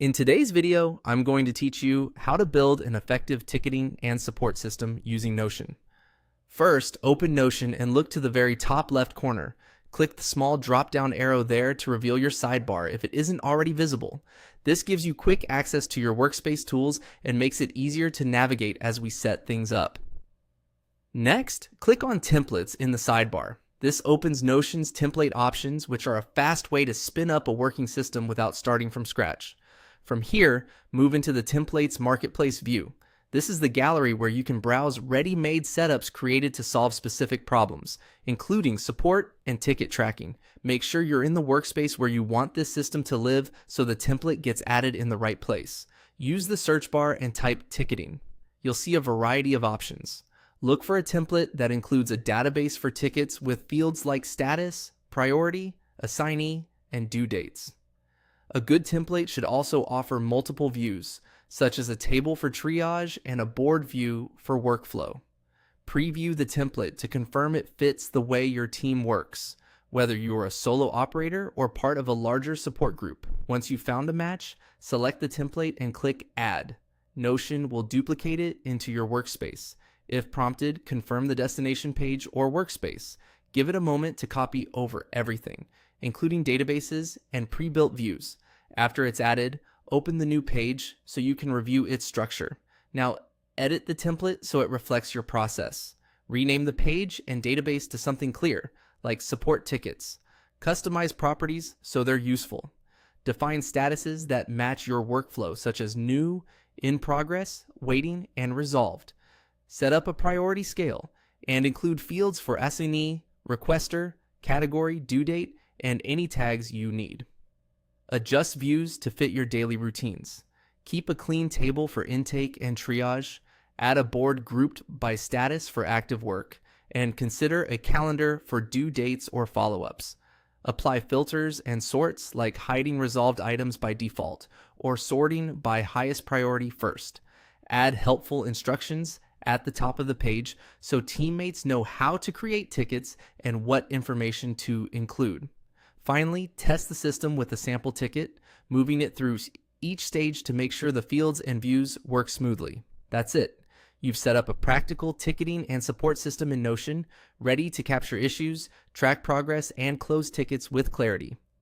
In today's video, I'm going to teach you how to build an effective ticketing and support system using Notion. First, open Notion and look to the very top left corner. Click the small drop-down arrow there to reveal your sidebar if it isn't already visible. This gives you quick access to your workspace tools and makes it easier to navigate as we set things up. Next, click on Templates in the sidebar. This opens Notion's template options, which are a fast way to spin up a working system without starting from scratch. From here, move into the Templates Marketplace view. This is the gallery where you can browse ready-made setups created to solve specific problems, including support and ticket tracking. Make sure you're in the workspace where you want this system to live so the template gets added in the right place. Use the search bar and type ticketing. You'll see a variety of options. Look for a template that includes a database for tickets with fields like status, priority, assignee, and due dates. A good template should also offer multiple views, such as a table for triage and a board view for workflow. Preview the template to confirm it fits the way your team works, whether you are a solo operator or part of a larger support group. Once you've found a match, select the template and click Add. Notion will duplicate it into your workspace. If prompted, confirm the destination page or workspace. Give it a moment to copy over everything, including databases and pre-built views. After it's added, open the new page so you can review its structure. Now, edit the template so it reflects your process. Rename the page and database to something clear, like support tickets. Customize properties so they're useful. Define statuses that match your workflow, such as new, in progress, waiting, and resolved. Set up a priority scale and include fields for assignee, requester, category, due date, and any tags you need. Adjust views to fit your daily routines. Keep a clean table for intake and triage. Add a board grouped by status for active work, and consider a calendar for due dates or follow-ups. Apply filters and sorts like hiding resolved items by default or sorting by highest priority first. Add helpful instructions at the top of the page so teammates know how to create tickets and what information to include. Finally, test the system with a sample ticket, moving it through each stage to make sure the fields and views work smoothly. That's it. You've set up a practical ticketing and support system in Notion, ready to capture issues, track progress, and close tickets with clarity.